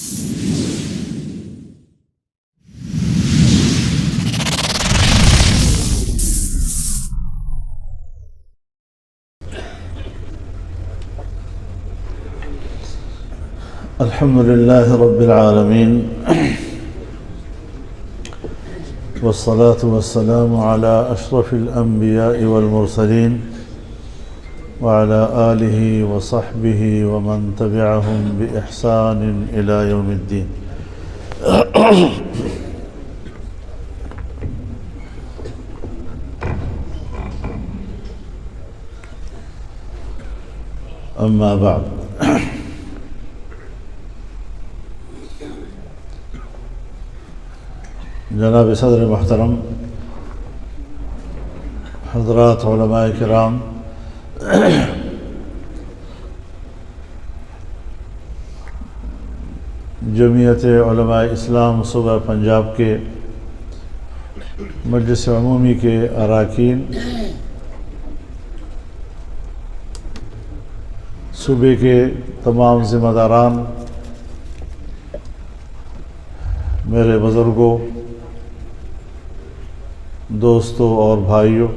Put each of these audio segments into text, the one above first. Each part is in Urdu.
الحمد لله رب العالمين والصلاة والسلام على أشرف الأنبياء والمرسلين وعلى آله وصحبه ومن تبعهم بإحسان إلى يوم الدين. أما بعد، جناب صدر محترم، حضرات علماء کرام، جمعیت علماء اسلام صوبہ پنجاب کے مجلس عمومی کے اراکین، صوبے کے تمام ذمہ داران، میرے بزرگوں، دوستوں اور بھائیوں،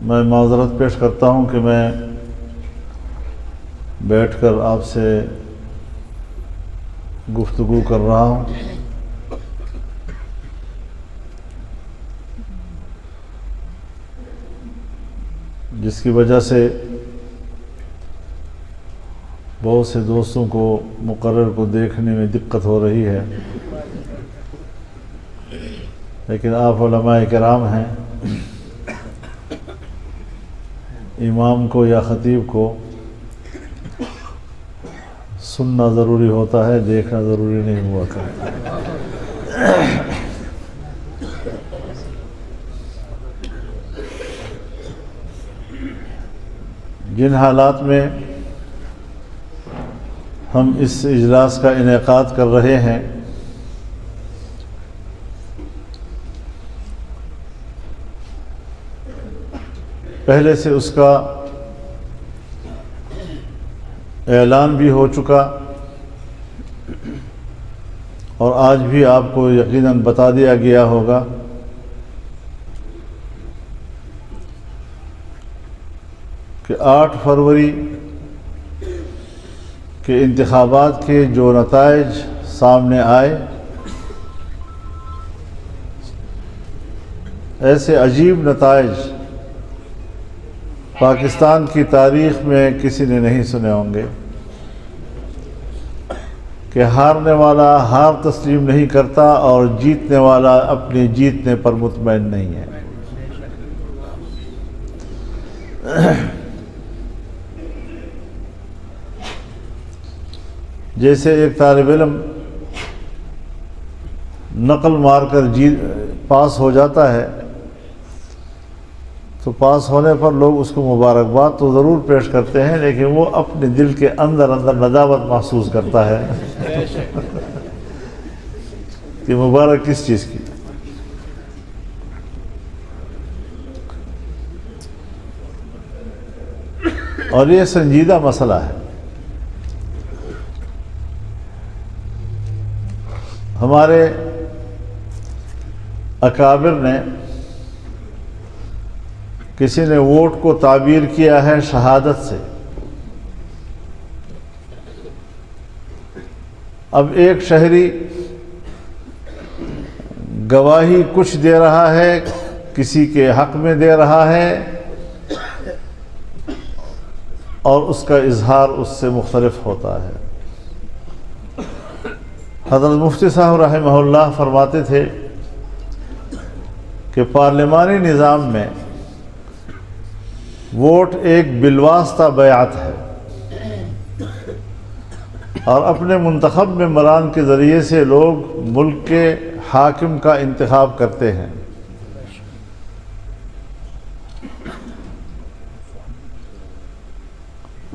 میں معذرت پیش کرتا ہوں کہ میں بیٹھ کر آپ سے گفتگو کر رہا ہوں، جس کی وجہ سے بہت سے دوستوں کو مقرر کو دیکھنے میں دقت ہو رہی ہے، لیکن آپ علماء کرام ہیں، امام کو یا خطیب کو سننا ضروری ہوتا ہے، دیکھنا ضروری نہیں ہوا کرتا۔ جن حالات میں ہم اس اجلاس کا انعقاد کر رہے ہیں، پہلے سے اس کا اعلان بھی ہو چکا اور آج بھی آپ کو یقیناً بتا دیا گیا ہوگا کہ 8 فروری کے انتخابات کے جو نتائج سامنے آئے، ایسے عجیب نتائج پاکستان کی تاریخ میں کسی نے نہیں سنے ہوں گے کہ ہارنے والا ہار تسلیم نہیں کرتا اور جیتنے والا اپنے جیتنے پر مطمئن نہیں ہے۔ جیسے ایک طالب علم نقل مار کر پاس ہو جاتا ہے تو پاس ہونے پر لوگ اس کو مبارکباد تو ضرور پیش کرتے ہیں، لیکن وہ اپنے دل کے اندر ندامت محسوس کرتا ہے کہ مبارک کس چیز کی۔ اور یہ سنجیدہ مسئلہ ہے۔ ہمارے اکابر نے، کسی نے ووٹ کو تعبیر کیا ہے شہادت سے۔ اب ایک شہری گواہی کچھ دے رہا ہے، کسی کے حق میں دے رہا ہے، اور اس کا اظہار اس سے مختلف ہوتا ہے۔ حضرت مفتی صاحب رحمہ اللہ فرماتے تھے کہ پارلیمانی نظام میں ووٹ ایک بالواسطہ بیعت ہے، اور اپنے منتخب ممبران کے ذریعے سے لوگ ملک کے حاکم کا انتخاب کرتے ہیں۔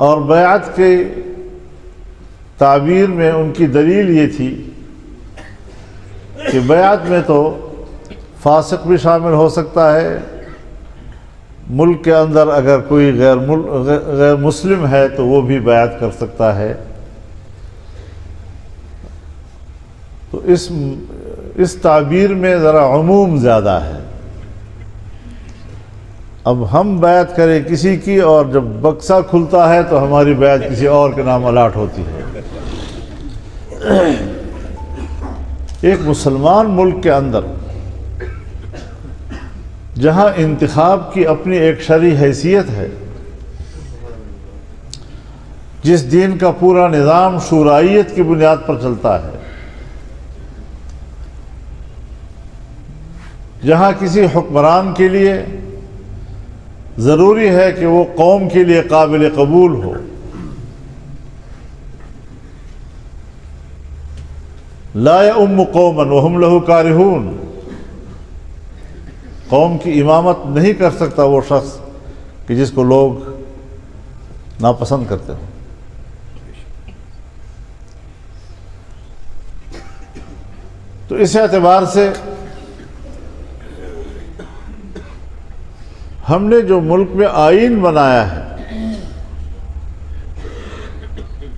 اور بیعت کے تعبیر میں ان کی دلیل یہ تھی کہ بیعت میں تو فاسق بھی شامل ہو سکتا ہے، ملک کے اندر اگر کوئی غیر مسلم ہے تو وہ بھی بیعت کر سکتا ہے۔ تو اس تعبیر میں ذرا عموم زیادہ ہے۔ اب ہم بیعت کریں کسی کی اور جب بکسا کھلتا ہے تو ہماری بیعت کسی اور کے نام الاٹ ہوتی ہے۔ ایک مسلمان ملک کے اندر جہاں انتخاب کی اپنی ایک شرعی حیثیت ہے، جس دین کا پورا نظام شورائیت کی بنیاد پر چلتا ہے، جہاں کسی حکمران کے لیے ضروری ہے کہ وہ قوم کے لیے قابل قبول ہو، لا یؤم قوما وہم لہ کارہون، قوم کی امامت نہیں کر سکتا وہ شخص کہ جس کو لوگ ناپسند کرتے ہوں۔ تو اس اعتبار سے ہم نے جو ملک میں آئین بنایا ہے،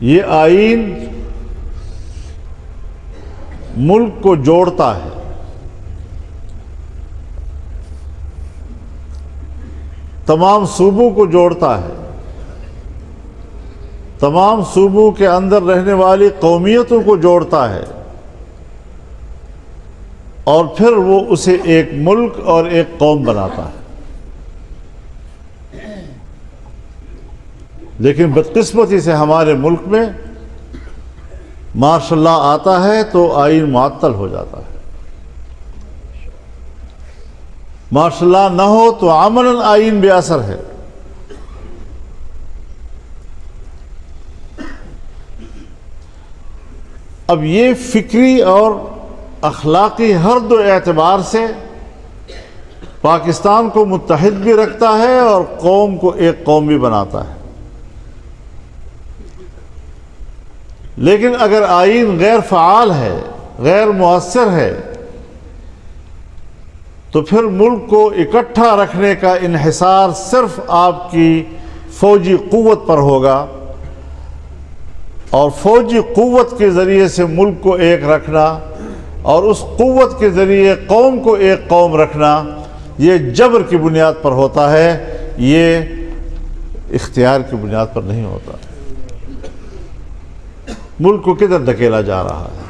یہ آئین ملک کو جوڑتا ہے، تمام صوبوں کو جوڑتا ہے، تمام صوبوں کے اندر رہنے والی قومیتوں کو جوڑتا ہے، اور پھر وہ اسے ایک ملک اور ایک قوم بناتا ہے۔ لیکن بدقسمتی سے ہمارے ملک میں ماشاء اللہ آتا ہے تو آئین معطل ہو جاتا ہے، ماشاء اللہ نہ ہو تو عملاً آئین بے اثر ہے۔ اب یہ فکری اور اخلاقی ہر دو اعتبار سے پاکستان کو متحد بھی رکھتا ہے اور قوم کو ایک قوم بھی بناتا ہے۔ لیکن اگر آئین غیر فعال ہے، غیر مؤثر ہے، تو پھر ملک کو اکٹھا رکھنے کا انحصار صرف آپ کی فوجی قوت پر ہوگا، اور فوجی قوت کے ذریعے سے ملک کو ایک رکھنا اور اس قوت کے ذریعے قوم کو ایک قوم رکھنا، یہ جبر کی بنیاد پر ہوتا ہے، یہ اختیار کی بنیاد پر نہیں ہوتا۔ ملک کو کدھر دھکیلا جا رہا ہے؟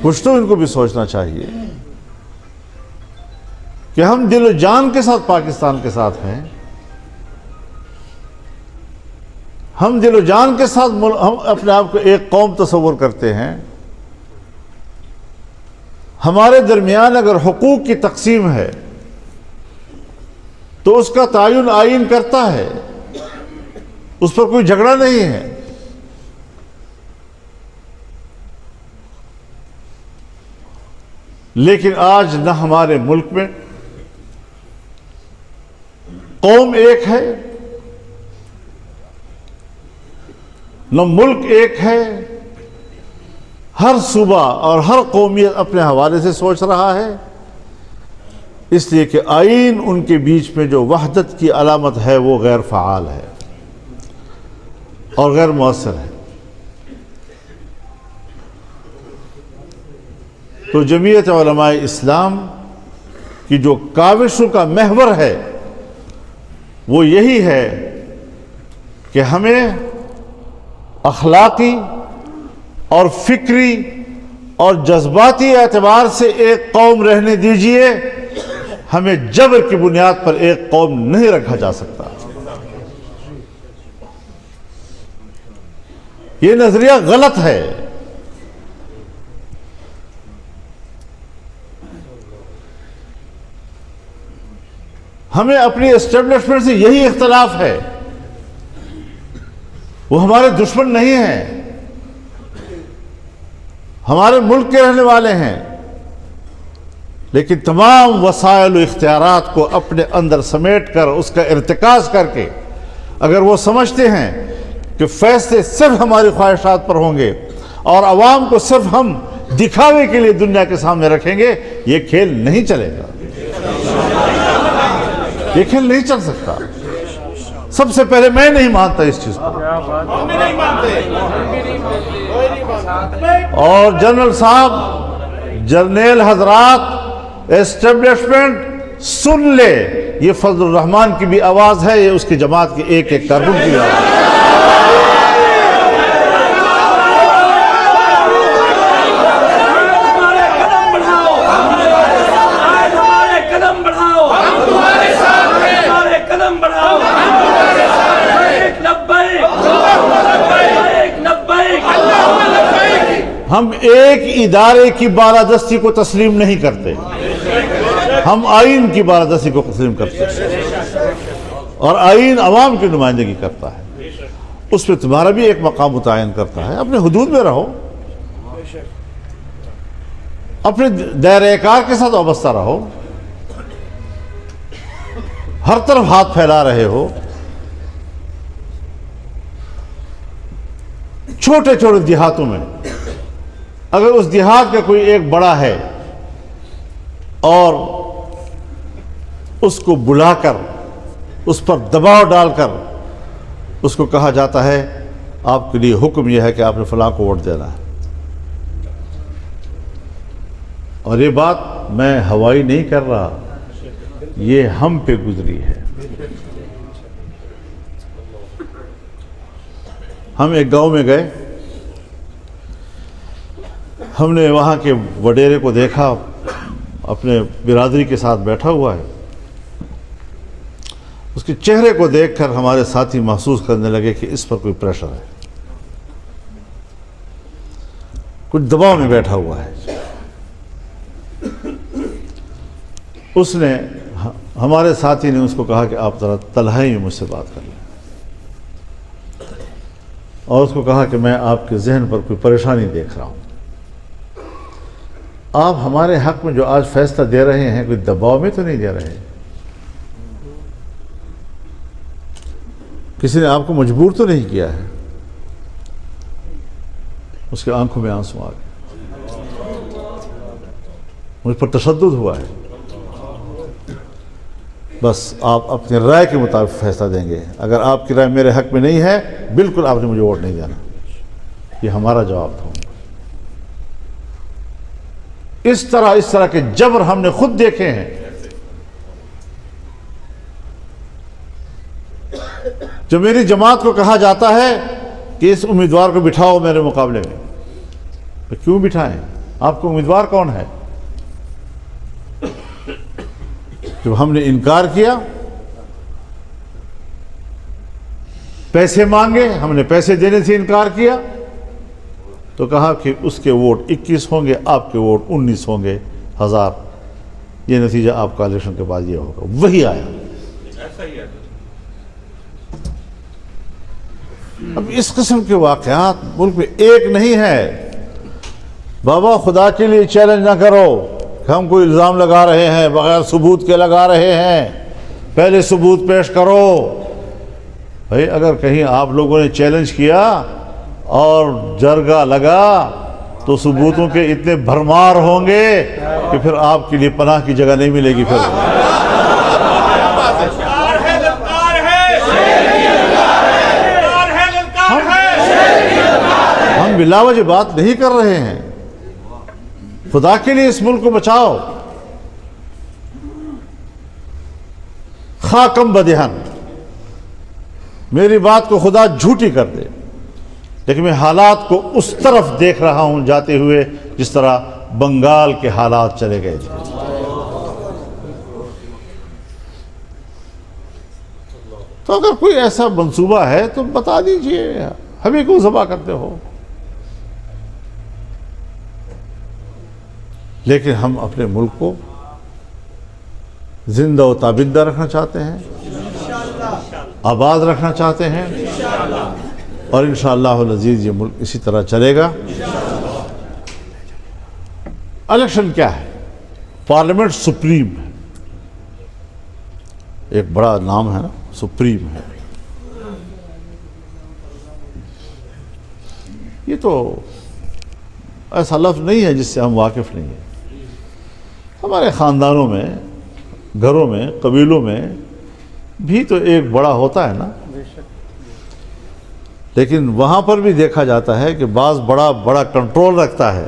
کچھ تو ان کو بھی سوچنا چاہیے کہ ہم دل و جان کے ساتھ پاکستان کے ساتھ ہیں، ہم دل و جان کے ساتھ ہم اپنے آپ کو ایک قوم تصور کرتے ہیں۔ ہمارے درمیان اگر حقوق کی تقسیم ہے تو اس کا تعین آئین کرتا ہے، اس پر کوئی جھگڑا نہیں ہے۔ لیکن آج نہ ہمارے ملک میں قوم ایک ہے، نہ ملک ایک ہے، ہر صوبہ اور ہر قومیت اپنے حوالے سے سوچ رہا ہے، اس لیے کہ آئین ان کے بیچ میں جو وحدت کی علامت ہے وہ غیر فعال ہے اور غیر مؤثر ہے۔ تو جمعیت علماء اسلام کی جو کاوشوں کا محور ہے وہ یہی ہے کہ ہمیں اخلاقی اور فکری اور جذباتی اعتبار سے ایک قوم رہنے دیجیے، ہمیں جبر کی بنیاد پر ایک قوم نہیں رکھا جا سکتا۔ یہ نظریہ غلط ہے۔ ہمیں اپنی اسٹیبلشمنٹ سے یہی اختلاف ہے، وہ ہمارے دشمن نہیں ہیں، ہمارے ملک کے رہنے والے ہیں، لیکن تمام وسائل و اختیارات کو اپنے اندر سمیٹ کر اس کا ارتکاز کر کے اگر وہ سمجھتے ہیں کہ فیصلے صرف ہماری خواہشات پر ہوں گے اور عوام کو صرف ہم دکھاوے کے لیے دنیا کے سامنے رکھیں گے، یہ کھیل نہیں چلے گا، یہ کھیل نہیں چل سکتا۔ سب سے پہلے میں نہیں مانتا اس چیز کو، اور جنرل صاحب، جرنیل حضرات، اسٹیبلشمنٹ سن لے، یہ فضل الرحمان کی بھی آواز ہے، یہ اس کی جماعت کے ایک ایک کارکن کی آواز ہے۔ ہم ایک ادارے کی بالادستی کو تسلیم نہیں کرتے، ہم آئین کی بالادستی کو تسلیم کرتے ہیں، اور آئین عوام کی نمائندگی کرتا ہے، اس پہ تمہارا بھی ایک مقام متعین کرتا ہے۔ اپنے حدود میں رہو، اپنے دائرہ کار کے ساتھ وابستہ رہو۔ ہر طرف ہاتھ پھیلا رہے ہو، چھوٹے چھوٹے دیہاتوں میں اگر اس دیہات کا کوئی ایک بڑا ہے اور اس کو بلا کر اس پر دباؤ ڈال کر اس کو کہا جاتا ہے آپ کے لیے حکم یہ ہے کہ آپ نے فلاں کو ووٹ دینا ہے، اور یہ بات میں ہوائی نہیں کر رہا، یہ ہم پہ گزری ہے۔ ہم ایک گاؤں میں گئے، ہم نے وہاں کے وڈیرے کو دیکھا، اپنے برادری کے ساتھ بیٹھا ہوا ہے، اس کے چہرے کو دیکھ کر ہمارے ساتھی محسوس کرنے لگے کہ اس پر کوئی پریشر ہے، کچھ دباؤ میں بیٹھا ہوا ہے۔ اس نے، ہمارے ساتھی نے اس کو کہا کہ آپ ذرا تنہائی میں مجھ سے بات کر لیں، اور اس کو کہا کہ میں آپ کے ذہن پر کوئی پریشانی دیکھ رہا ہوں، آپ ہمارے حق میں جو آج فیصلہ دے رہے ہیں کوئی دباؤ میں تو نہیں دے رہے، کسی نے آپ کو مجبور تو نہیں کیا ہے؟ اس کے آنکھوں میں آنسو آ گئے، مجھ پر تشدد ہوا ہے، بس آپ اپنی رائے کے مطابق فیصلہ دیں گے، اگر آپ کی رائے میرے حق میں نہیں ہے بالکل آپ نے مجھے ووٹ نہیں دینا، یہ ہمارا جواب تھا۔ اس طرح کے جبر ہم نے خود دیکھے ہیں۔ جو میری جماعت کو کہا جاتا ہے کہ اس امیدوار کو بٹھاؤ میرے مقابلے میں، تو کیوں بٹھائیں؟ آپ کو امیدوار کون ہے؟ جب ہم نے انکار کیا، پیسے مانگے، ہم نے پیسے دینے سے انکار کیا، تو کہا کہ اس کے ووٹ 21 ہوں گے، آپ کے ووٹ 19 ہوں گے 1000، یہ نتیجہ آپ کا الیکشن کے بعد یہ ہوگا، وہی آیا۔ اب اس قسم کے واقعات ملک میں ایک نہیں ہے۔ بابا خدا کے لیے چیلنج نہ کرو کہ ہم کوئی الزام لگا رہے ہیں، بغیر ثبوت کے لگا رہے ہیں، پہلے ثبوت پیش کرو۔ بھائی اگر کہیں آپ لوگوں نے چیلنج کیا اور جرگہ لگا تو ثبوتوں کے اتنے بھرمار ہوں گے کہ پھر آپ کے لیے پناہ کی جگہ نہیں ملے گی۔ پھر ہم بلا وجہ بات نہیں کر رہے ہیں، خدا کے لیے اس ملک کو بچاؤ۔ خاکم بدہن، میری بات کو خدا جھوٹی کر دے، لیکن میں حالات کو اس طرف دیکھ رہا ہوں جاتے ہوئے جس طرح بنگال کے حالات چلے گئے تھے۔ تو اگر کوئی ایسا منصوبہ ہے تو بتا دیجئے، ہمیں کیوں ذبح کرتے ہو؟ لیکن ہم اپنے ملک کو زندہ و تابندہ رکھنا چاہتے ہیں، آباد رکھنا چاہتے ہیں، اور انشاءاللہ العزیز یہ ملک اسی طرح چلے گا۔ الیکشن کیا ہے؟ پارلیمنٹ سپریم ہے، ایک بڑا نام ہے نا، سپریم ہے۔ یہ تو ایسا لفظ نہیں ہے جس سے ہم واقف نہیں ہیں. ہمارے خاندانوں میں، گھروں میں، قبیلوں میں بھی تو ایک بڑا ہوتا ہے نا، لیکن وہاں پر بھی دیکھا جاتا ہے کہ بعض بڑا کنٹرول رکھتا ہے،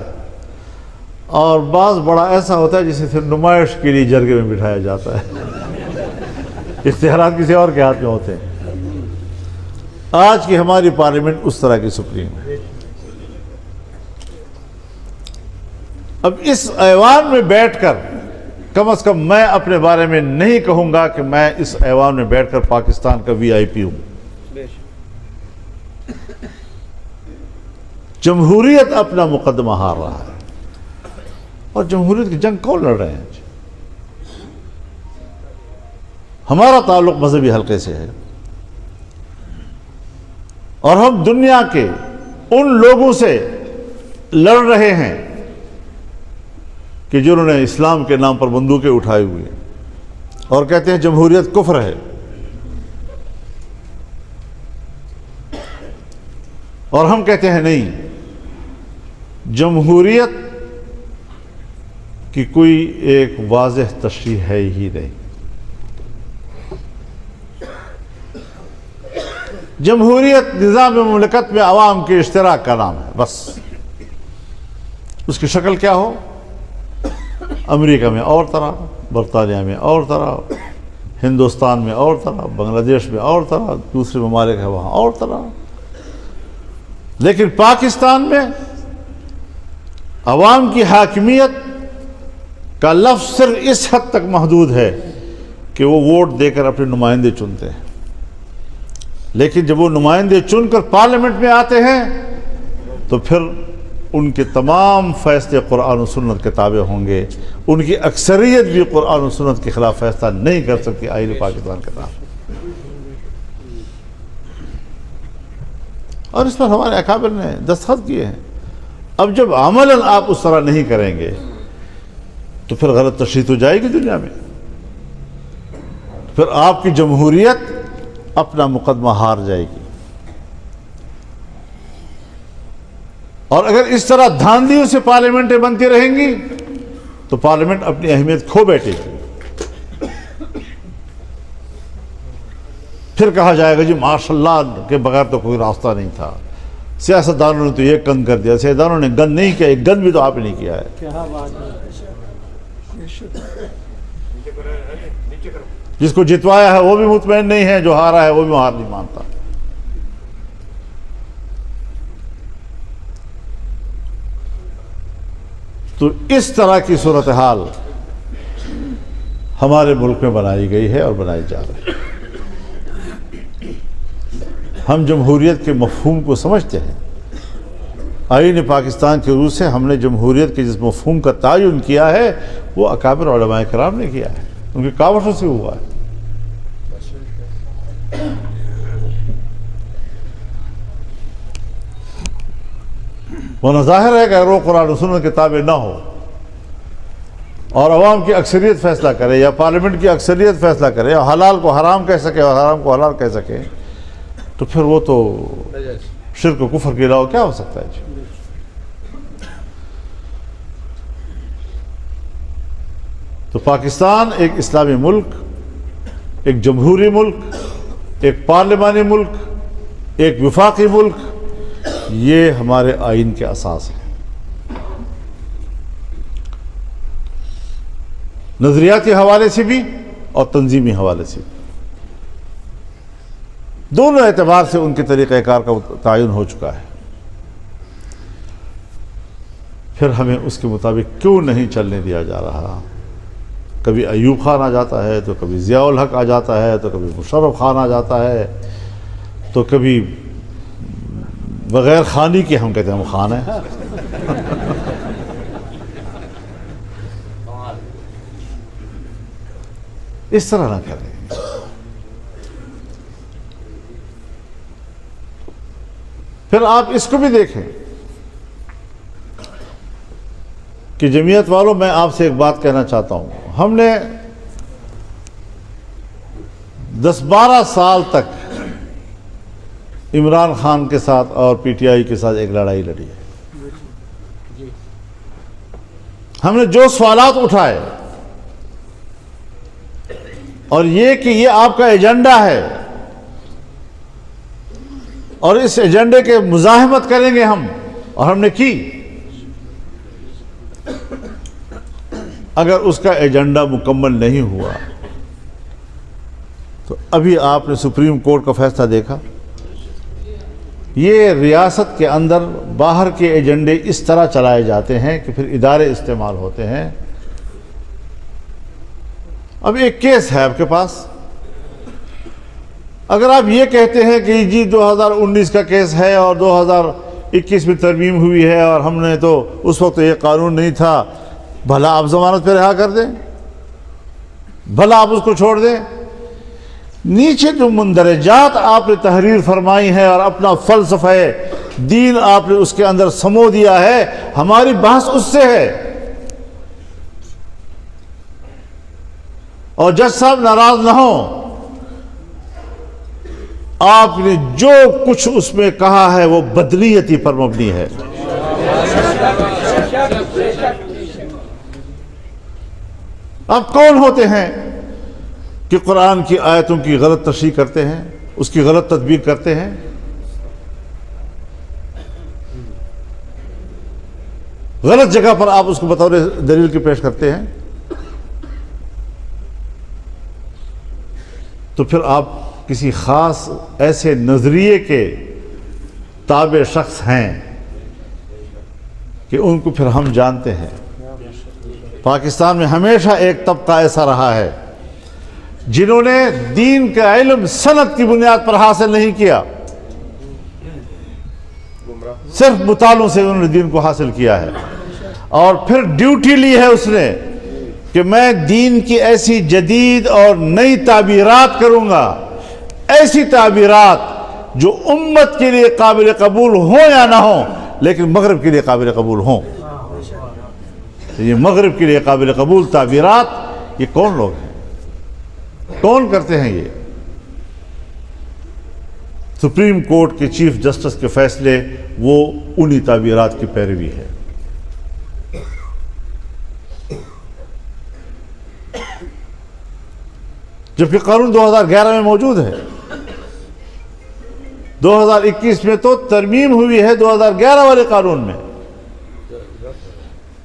اور بعض بڑا ایسا ہوتا ہے جسے صرف نمائش کے لیے جرگے میں بٹھایا جاتا ہے. اختیارات کسی اور کے ہاتھ میں ہوتے ہیں. آج کی ہماری پارلیمنٹ اس طرح کی سپریم ہے. اب اس ایوان میں بیٹھ کر کم از کم میں اپنے بارے میں نہیں کہوں گا کہ میں اس ایوان میں بیٹھ کر پاکستان کا VIP ہوں. جمہوریت اپنا مقدمہ ہار رہا ہے، اور جمہوریت کی جنگ کون لڑ رہے ہیں؟ ہمارا تعلق مذہبی حلقے سے ہے، اور ہم دنیا کے ان لوگوں سے لڑ رہے ہیں کہ جنہوں نے اسلام کے نام پر بندوقیں اٹھائی ہوئی اور کہتے ہیں جمہوریت کفر ہے. اور ہم کہتے ہیں نہیں، جمہوریت کی کوئی ایک واضح تشریح ہے ہی نہیں. جمہوریت نظام مملکت میں عوام کے اشتراک کا نام ہے بس. اس کی شکل کیا ہو؟ امریکہ میں اور طرح، برطانیہ میں اور طرح، ہندوستان میں اور طرح، بنگلہ دیش میں اور طرح، دوسرے ممالک ہیں وہاں اور طرح. لیکن پاکستان میں عوام کی حاکمیت کا لفظ صرف اس حد تک محدود ہے کہ وہ ووٹ دے کر اپنے نمائندے چنتے ہیں. لیکن جب وہ نمائندے چن کر پارلیمنٹ میں آتے ہیں تو پھر ان کے تمام فیصلے قرآن و سنت کے تابع ہوں گے. ان کی اکثریت بھی قرآن و سنت کے خلاف فیصلہ نہیں کر سکتی آئین پاکستان کے نام. اور اس پر ہمارے اکابر نے دستخط کیے ہیں. اب جب عملاً آپ اس طرح نہیں کریں گے تو پھر غلط تشریح تو جائے گی دنیا میں. پھر آپ کی جمہوریت اپنا مقدمہ ہار جائے گی. اور اگر اس طرح دھاندلیوں سے پارلیمنٹیں بنتی رہیں گی تو پارلیمنٹ اپنی اہمیت کھو بیٹھے گی. پھر کہا جائے گا جی ماشاءاللہ کے بغیر تو کوئی راستہ نہیں تھا، سیاستدانوں نے تو یہ گند کر دیا. سیاستدانوں نے گند نہیں کیا، ایک گند بھی تو آپ نے نہیں کیا ہے. جس کو جتوایا ہے وہ بھی مطمئن نہیں ہے، جو ہارا ہے وہ بھی ہار نہیں مانتا. تو اس طرح کی صورتحال ہمارے ملک میں بنائی گئی ہے اور بنائی جا رہی ہے. ہم جمہوریت کے مفہوم کو سمجھتے ہیں. آئین پاکستان کے روح سے ہم نے جمہوریت کے جس مفہوم کا تعین کیا ہے وہ اکابر علماء کرام نے کیا ہے، ان کی کاوشوں سے ہوا ہے. وہ ظاہر ہے کہ اگر وہ قرآن و سنت کے تابع نہ ہو اور عوام کی اکثریت فیصلہ کرے یا پارلیمنٹ کی اکثریت فیصلہ کرے یا حلال کو حرام کہہ سکے اور حرام کو حلال کہہ سکے تو پھر وہ تو شرک و کفر کے علاوہ کیا ہو سکتا ہے جی. تو پاکستان ایک اسلامی ملک، ایک جمہوری ملک، ایک پارلیمانی ملک، ایک وفاقی ملک، یہ ہمارے آئین کے اساس ہے. نظریاتی حوالے سے بھی اور تنظیمی حوالے سے بھی، دونوں اعتبار سے ان کے طریقہ کار کا تعین ہو چکا ہے. پھر ہمیں اس کے مطابق کیوں نہیں چلنے دیا جا رہا؟ کبھی ایوب خان آ جاتا ہے تو کبھی ضیاء الحق آ جاتا ہے تو کبھی مشرف خان آ جاتا ہے تو کبھی بغیر خانی کے ہم کہتے ہیں ہم خان ہیں. اس طرح نہ کریں. پھر آپ اس کو بھی دیکھیں کہ جمعیت والوں، میں آپ سے ایک بات کہنا چاہتا ہوں. ہم نے 10-12 سال تک عمران خان کے ساتھ اور PTI کے ساتھ ایک لڑائی لڑی ہے. ہم نے جو سوالات اٹھائے اور یہ کہ یہ آپ کا ایجنڈا ہے اور اس ایجنڈے کے مزاحمت کریں گے ہم، اور ہم نے کی، اگر اس کا ایجنڈا مکمل نہیں ہوا تو ابھی آپ نے سپریم کورٹ کا فیصلہ دیکھا، یہ ریاست کے اندر باہر کے ایجنڈے اس طرح چلائے جاتے ہیں کہ پھر ادارے استعمال ہوتے ہیں۔ اب ایک کیس ہے آپ کے پاس، اگر آپ یہ کہتے ہیں کہ جی 2019 کا کیس ہے اور 2021 میں ترمیم ہوئی ہے اور ہم نے تو اس وقت یہ قانون نہیں تھا، بھلا آپ ضمانت پہ رہا کر دیں، بھلا آپ اس کو چھوڑ دیں۔ نیچے جو مندرجات آپ نے تحریر فرمائی ہے اور اپنا فلسفہ دین آپ نے اس کے اندر سمو دیا ہے، ہماری بحث اس سے ہے۔ اور جج صاحب ناراض نہ ہوں، آپ نے جو کچھ اس میں کہا ہے وہ بدنیتی پر مبنی ہے۔ آپ کون ہوتے ہیں کہ قرآن کی آیتوں کی غلط تشریح کرتے ہیں، اس کی غلط تطبیق کرتے ہیں؟ غلط جگہ پر آپ اس کو بطور دلیل کی پیش کرتے ہیں، تو پھر آپ کسی خاص ایسے نظریے کے تابع شخص ہیں کہ ان کو پھر ہم جانتے ہیں۔ پاکستان میں ہمیشہ ایک طبقہ ایسا رہا ہے جنہوں نے دین کا علم سند کی بنیاد پر حاصل نہیں کیا، صرف مطالعوں سے انہوں نے دین کو حاصل کیا ہے، اور پھر ڈیوٹی لی ہے اس نے کہ میں دین کی ایسی جدید اور نئی تعبیرات کروں گا، ایسی تعبیرات جو امت کے لیے قابل قبول ہوں یا نہ ہوں، لیکن مغرب کے لیے قابل قبول ہوں۔ یہ مغرب کے لیے قابل قبول تعبیرات، یہ کون لوگ ہیں، کون کرتے ہیں؟ یہ سپریم کورٹ کے چیف جسٹس کے فیصلے وہ انہی تعبیرات کی پیروی ہے۔ جبکہ قانون 2011 میں موجود ہے، 2021 میں تو ترمیم ہوئی ہے 2011 والے قانون میں،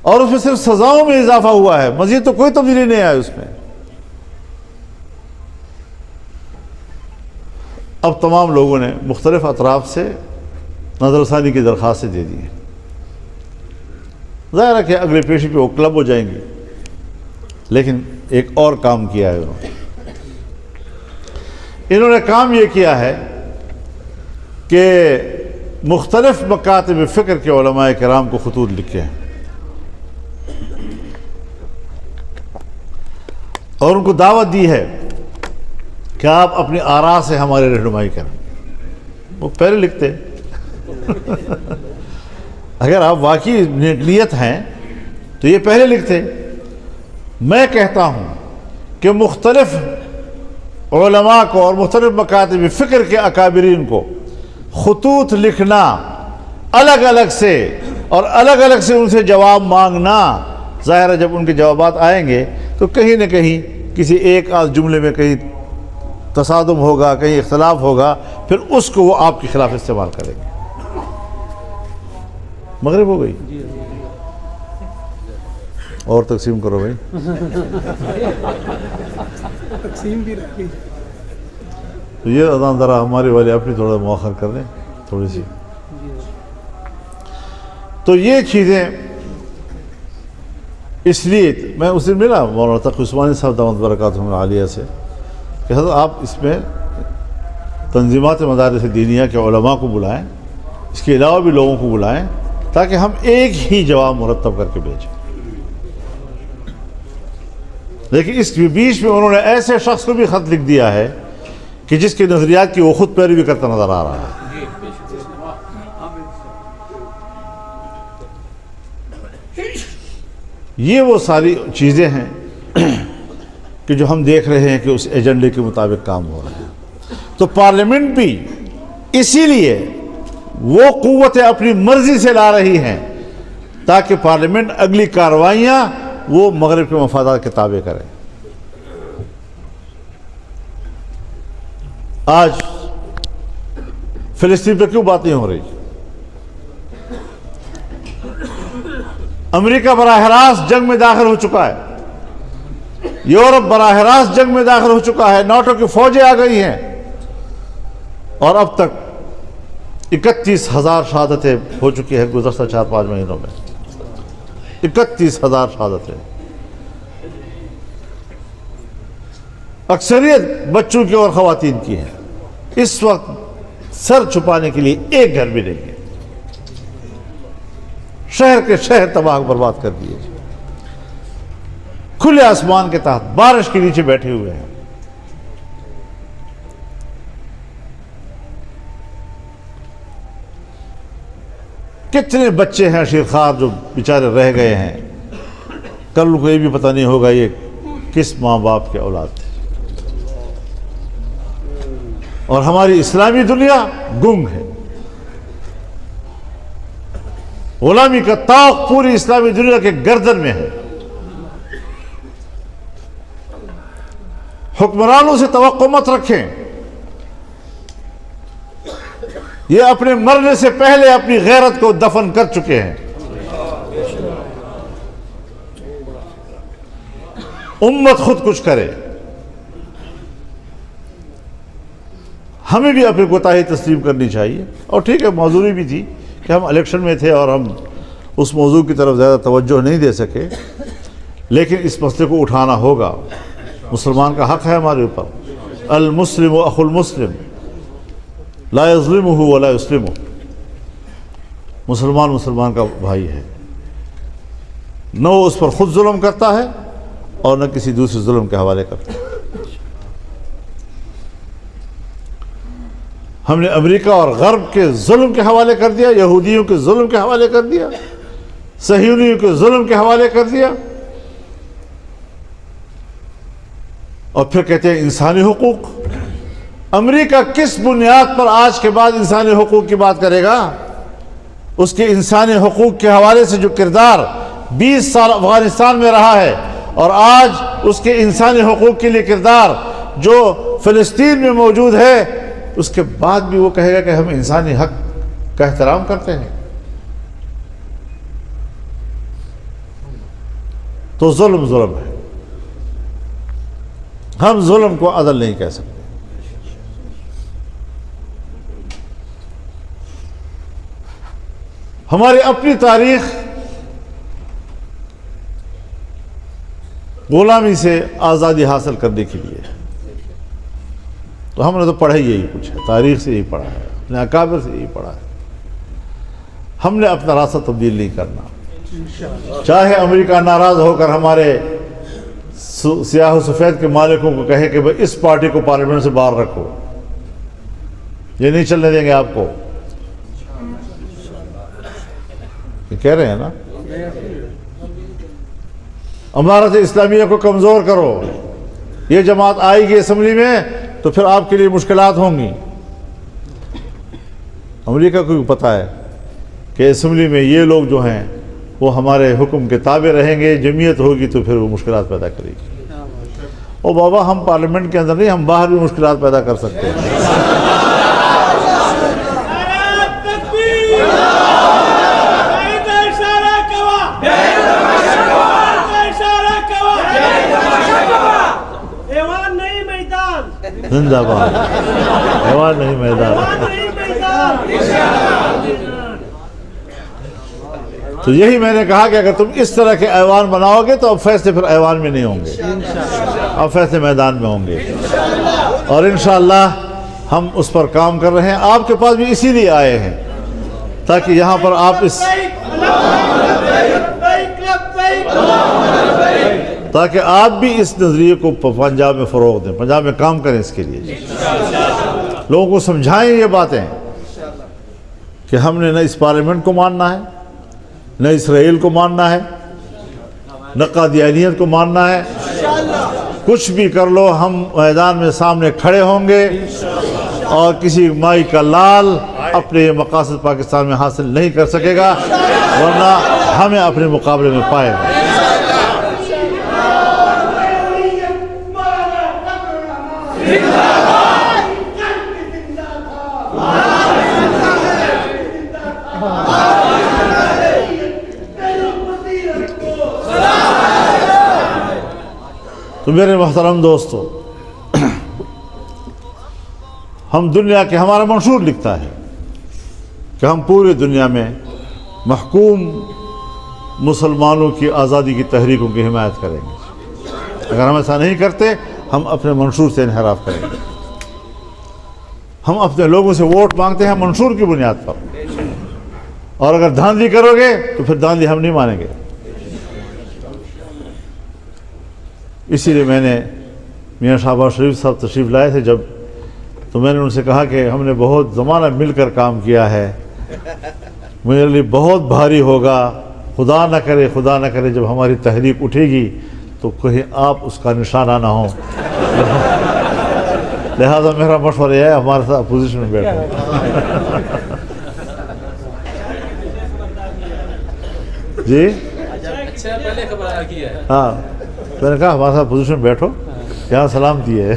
اور اس میں صرف سزاؤں میں اضافہ ہوا ہے، مزید تو کوئی تبدیلی نہیں آئی اس میں۔ اب تمام لوگوں نے مختلف اطراف سے نظر ثانی کی درخواستیں دے دی ہیں، ظاہر ہے کہ اگلے پیشی پہ وہ کلب ہو جائیں گے، لیکن ایک اور کام کیا ہے انہوں نے کام یہ کیا ہے کہ مختلف مکاتب فکر کے علماء کرام کو خطوط لکھے ہیں اور ان کو دعوت دی ہے کہ آپ اپنی آراء سے ہماری رہنمائی کریں۔ وہ پہلے لکھتے اگر آپ واقعی نیت ہیں تو یہ پہلے لکھتے۔ میں کہتا ہوں کہ مختلف علماء کو اور مختلف مکاتب فکر کے اکابرین کو خطوط لکھنا الگ الگ سے اور الگ الگ سے ان سے جواب مانگنا، ظاہر ہے جب ان کے جوابات آئیں گے تو کہیں نہ کہیں کسی ایک آدھ جملے میں کہیں تصادم ہوگا، کہیں اختلاف ہوگا، پھر اس کو وہ آپ کے خلاف استعمال کریں گے۔ مغرب ہو گئی اور تقسیم کرو بھائی، تقسیم بھی رکھ لی۔ تو یہ اذان ذرا ہمارے والے اپنی تھوڑا مؤخر کر دیں تھوڑی سی۔ تو یہ چیزیں اس لیے میں اس دن ملا مولانا تقی عثمانی صاحب دامت برکاتہم العالیہ سے کہ حضرت آپ اس میں تنظیمات مدارس دینیہ کے علماء کو بلائیں، اس کے علاوہ بھی لوگوں کو بلائیں تاکہ ہم ایک ہی جواب مرتب کر کے بھیجیں۔ لیکن اس بیچ میں انہوں نے ایسے شخص کو بھی خط لکھ دیا ہے کہ جس کے نظریات کی وہ خود پیروی کرتا نظر آ رہا ہے۔ یہ وہ ساری چیزیں ہیں کہ جو ہم دیکھ رہے ہیں کہ اس ایجنڈے کے مطابق کام ہو رہا ہے۔ تو پارلیمنٹ بھی اسی لیے وہ قوتیں اپنی مرضی سے لا رہی ہیں تاکہ پارلیمنٹ اگلی کارروائیاں وہ مغرب کے مفادات کے تابع کرے۔ آج فلسطین پہ کیوں بات نہیں ہو رہی؟ امریکہ براہ راست جنگ میں داخل ہو چکا ہے، یورپ براہ راست جنگ میں داخل ہو چکا ہے، ناٹو کی فوجیں آ گئی ہیں، اور اب تک 31,000 شہادتیں ہو چکی ہیں گزشتہ 4-5 مہینوں میں۔ 31,000 شہادتیں، اکثریت بچوں کی اور خواتین کی ہیں۔ اس وقت سر چھپانے کے لیے ایک گھر بھی نہیں ہے، شہر کے شہر تباہ برباد کر دیے، کھلے آسمان کے تحت بارش کے نیچے بیٹھے ہوئے ہیں۔ کتنے بچے ہیں شیرخوار جو بیچارے رہ گئے ہیں، کل کو یہ بھی پتہ نہیں ہوگا یہ کس ماں باپ کے اولاد تھے، اور ہماری اسلامی دنیا گنگ ہے۔ غلامی کا طاق پوری اسلامی دنیا کے گردن میں ہے۔ حکمرانوں سے توقع مت رکھیں، یہ اپنے مرنے سے پہلے اپنی غیرت کو دفن کر چکے ہیں۔ امت خود کچھ کرے۔ ہمیں بھی اپنی کوتاہی تسلیم کرنی چاہیے، اور ٹھیک ہے معذوری بھی تھی کہ ہم الیکشن میں تھے اور ہم اس موضوع کی طرف زیادہ توجہ نہیں دے سکے، لیکن اس مسئلے کو اٹھانا ہوگا۔ مسلمان کا حق ہے ہمارے اوپر، المسلم اخو المسلم لا یظلمہ ولا یسلمہ، مسلمان مسلمان کا بھائی ہے، نہ وہ اس پر خود ظلم کرتا ہے اور نہ کسی دوسرے ظلم کے حوالے کرتا ہے۔ ہم نے امریکہ اور غرب کے ظلم کے حوالے کر دیا، یہودیوں کے ظلم کے حوالے کر دیا، صہیونیوں کے ظلم کے حوالے کر دیا، اور پھر کہتے ہیں انسانی حقوق۔ امریکہ کس بنیاد پر آج کے بعد انسانی حقوق کی بات کرے گا؟ اس کے انسانی حقوق کے حوالے سے جو کردار 20 سال افغانستان میں رہا ہے، اور آج اس کے انسانی حقوق کے لیے کردار جو فلسطین میں موجود ہے، اس کے بعد بھی وہ کہے گا کہ ہم انسانی حق کا احترام کرتے ہیں، تو ظلم ظلم ہے۔ ہم ظلم کو عدل نہیں کہہ سکتے۔ ہماری اپنی تاریخ غلامی سے آزادی حاصل کرنے کے لیے، تو ہم نے تو پڑھا ہی یہی کچھ ہے، تاریخ سے یہی پڑھا ہے، اپنے اکابر سے یہی پڑھا ہے۔ ہم نے اپنا راستہ تبدیل نہیں کرنا، چاہے امریکہ ناراض ہو کر ہمارے سیاہ و سفید کے مالکوں کو کہے کہ بھئی اس پارٹی کو پارلیمنٹ سے باہر رکھو، یہ نہیں چلنے دیں گے آپ کو، یہ کہہ رہے ہیں نا، امارت اسلامیہ کو کمزور کرو، یہ جماعت آئے گی اسمبلی میں تو پھر آپ کے لیے مشکلات ہوں گی۔ امریکہ کو بھی پتہ ہے کہ اسمبلی میں یہ لوگ جو ہیں وہ ہمارے حکم کے تابع رہیں گے، جمعیت ہوگی تو پھر وہ مشکلات پیدا کرے گی۔ اور بابا ہم پارلیمنٹ کے اندر نہیں، ہم باہر بھی مشکلات پیدا کر سکتے ہیں۔ زندہ باد، ایوان نہیں میدان۔ تو یہی میں نے کہا کہ اگر تم اس طرح کے ایوان بناؤ گے تو اب فیصلے پھر ایوان میں نہیں ہوں گے، اب فیصلے میدان میں ہوں گے، اور انشاءاللہ ہم اس پر کام کر رہے ہیں۔ آپ کے پاس بھی اسی لیے آئے ہیں تاکہ یہاں پر آپ تاکہ آپ بھی اس نظریے کو پنجاب میں فروغ دیں، پنجاب میں کام کریں، اس کے لیے لوگوں کو سمجھائیں یہ باتیں کہ ہم نے نہ اس پارلیمنٹ کو ماننا ہے، نہ اسرائیل کو ماننا ہے، نہ قادیانیت کو ماننا ہے۔ کچھ بھی کر لو، ہم میدان میں سامنے کھڑے ہوں گے، اور کسی مائی کا لال اپنے مقاصد پاکستان میں حاصل نہیں کر سکے گا، ورنہ ہمیں اپنے مقابلے میں پائے گا۔ تو میرے محترم دوستو، ہم دنیا کے، ہمارا منشور لکھتا ہے کہ ہم پوری دنیا میں محکوم مسلمانوں کی آزادی کی تحریکوں کی حمایت کریں گے۔ اگر ہم ایسا نہیں کرتے ہم اپنے منشور سے انحراف کریں گے۔ ہم اپنے لوگوں سے ووٹ مانگتے ہیں منشور کی بنیاد پر، اور اگر دھاندلی کرو گے تو پھر دھاندلی ہم نہیں مانیں گے۔ اسی لیے میں نے میاں شہباز شریف صاحب تشریف لائے تھے جب، تو میں نے ان سے کہا کہ ہم نے بہت زمانہ مل کر کام کیا ہے، میرے لیے بہت بھاری ہوگا، خدا نہ کرے جب ہماری تحریک اٹھے گی تو کہیں آپ اس کا نشانہ نہ ہو، لہذا میرا مشورہ یہ ہے ہمارے ساتھ اپوزیشن میں بیٹھو۔ جی ہاں، میں نے کہا ہمارے ساتھ اپوزیشن میں بیٹھو، یہاں سلامتی ہے۔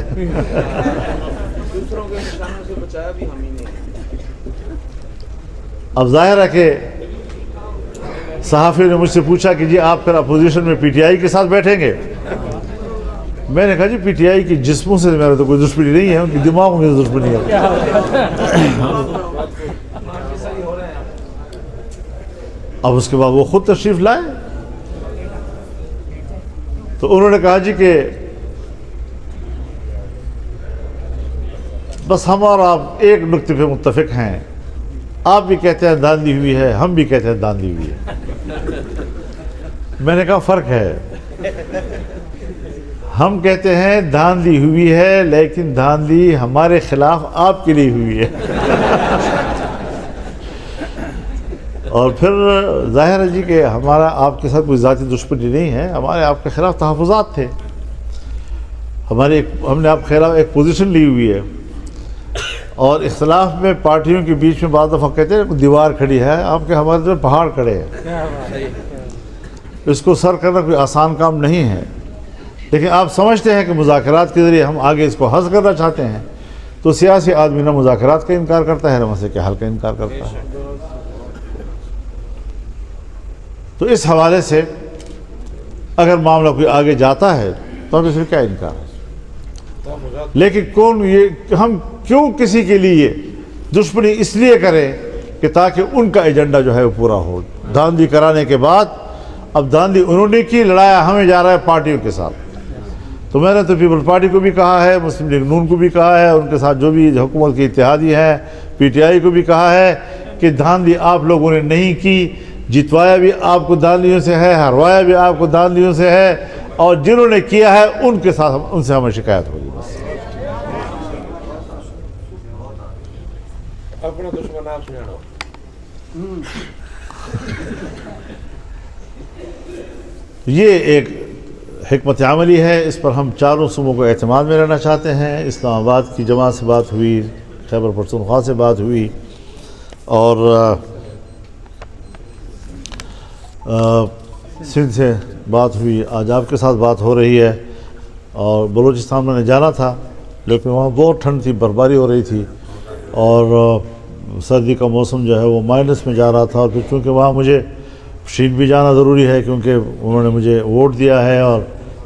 اب ظاہر ہے کہ صحافی نے مجھ سے پوچھا کہ جی آپ پھر اپوزیشن میں پی ٹی آئی کے ساتھ بیٹھیں گے؟ میں نے کہا جی پی ٹی آئی کی جسموں سے میرا تو کوئی دشمنی نہیں ہے، ان کی دماغوں میں دشمنی ہے۔ اب اس کے بعد وہ خود تشریف لائے تو انہوں نے کہا جی کہ بس ہم اور آپ ایک نقطے پہ متفق ہیں، آپ بھی کہتے ہیں دھاندلی ہوئی ہے، ہم بھی کہتے ہیں دھاندلی ہوئی ہے۔ میں نے کہا فرق ہے، ہم کہتے ہیں دھاندلی ہوئی ہے لیکن دھاندلی ہمارے خلاف آپ کے لیے ہوئی ہے۔ اور پھر ظاہر ہے جی کہ ہمارا آپ کے ساتھ کوئی ذاتی دشمنی نہیں ہے، ہمارے آپ کے خلاف تحفظات تھے، ہم نے آپ کے خلاف ایک پوزیشن لی ہوئی ہے، اور اختلاف میں پارٹیوں کے بیچ میں بعض دفعہ کہتے ہیں دیوار کھڑی ہے، آپ کے ہمارے طرف پہاڑ کھڑے ہیں، اس کو سر کرنا کوئی آسان کام نہیں ہے، لیکن آپ سمجھتے ہیں کہ مذاکرات کے ذریعے ہم آگے اس کو حل کرنا چاہتے ہیں، تو سیاسی آدمی نہ مذاکرات کا انکار کرتا ہے نہ مسئلے کے حل کا انکار کرتا ہے۔ تو اس حوالے سے اگر معاملہ کوئی آگے جاتا ہے تو ہم اس میں کیا انکار ہے، لیکن ہم کیوں کسی کے لیے دشمنی اس لیے کریں کہ تاکہ ان کا ایجنڈا جو ہے وہ پورا ہو۔ دھاندلی کرانے کے بعد اب دھاندلی انہوں نے کی، لڑایا ہمیں جا رہا ہے پارٹیوں کے ساتھ۔ تو میں نے تو پیپل پارٹی کو بھی کہا ہے، مسلم لیگ نون کو بھی کہا ہے، ان کے ساتھ جو بھی حکومت کے اتحادی ہیں، پی ٹی آئی کو بھی کہا ہے کہ دھاندلی آپ لوگوں نے نہیں کی، جتوایا بھی آپ کو دھاندلیوں سے ہے، ہروایا بھی آپ کو دھاندلیوں سے ہے، اور جنہوں نے کیا ہے ان کے ساتھ ان سے ہمیں شکایت ہوگی۔ بس اپنا دشمن آپ سناؤ۔ یہ ایک حکمت عملی ہے، اس پر ہم چاروں صوبوں کو اعتماد میں رہنا چاہتے ہیں۔ اسلام آباد کی جماعت سے بات ہوئی، خیبر پختونخوا سے بات ہوئی، اور سندھ سے بات ہوئی، آج آپ کے ساتھ بات ہو رہی ہے، اور بلوچستان میں نے جانا تھا لیکن وہاں بہت ٹھنڈ تھی، برفباری ہو رہی تھی، اور سردی کا موسم جو ہے وہ مائنس میں جا رہا تھا، اور پھر چونکہ وہاں مجھے شین بھی جانا ضروری ہے کیونکہ انہوں نے مجھے ووٹ دیا ہے اور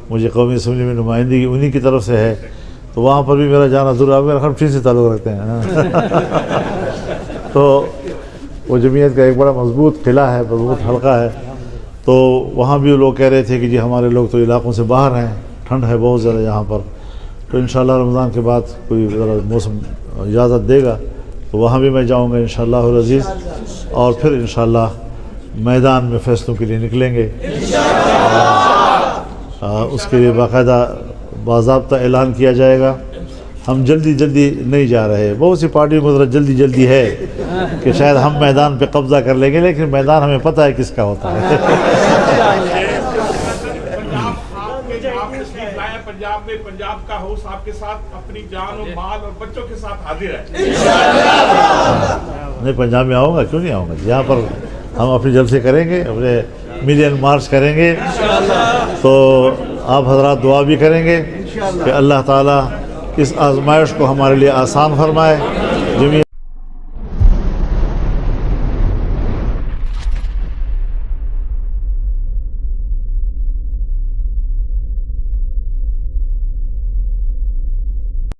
مجھے قومی اسمبلی میں نمائندگی انہی کی طرف سے ہے، تو وہاں پر بھی میرا جانا ضروری ہے۔ میرا خیال شین سے تعلق رکھتے ہیں تو وہ جمعیت کا ایک بڑا مضبوط قلعہ ہے، مضبوط حلقہ ہے، تو وہاں بھی لوگ کہہ رہے تھے کہ جی ہمارے لوگ تو علاقوں سے باہر ہیں، ٹھنڈ ہے بہت زیادہ یہاں پر، تو انشاءاللہ رمضان کے بعد کوئی ذرا موسم اجازت دے گا تو وہاں بھی میں جاؤں گا انشاءاللہ العزیز، اور پھر انشاءاللہ میدان میں فیصلوں کے لیے نکلیں گے۔ اس کے لیے باقاعدہ باضابطہ اعلان کیا جائے گا۔ ہم جلدی نہیں جا رہے، بہت سی پارٹیوں کو ذرا جلدی ہے کہ شاید ہم میدان پہ قبضہ کر لیں گے، لیکن میدان ہمیں پتہ ہے کس کا ہوتا ہے۔ پنجاب میں پنجاب کا ہاؤس آپ کے ساتھ اپنی جان و مال اور بچوں کے ساتھ حاضر ہے۔ نہیں، پنجاب میں آؤں گا، کیوں نہیں آؤں گا، یہاں پر ہم اپنے جلسے کریں گے، اپنے ملین مارچ کریں گے، تو آپ حضرات دعا بھی کریں گے کہ اللہ تعالیٰ اس آزمائش کو ہمارے لیے آسان فرمائے.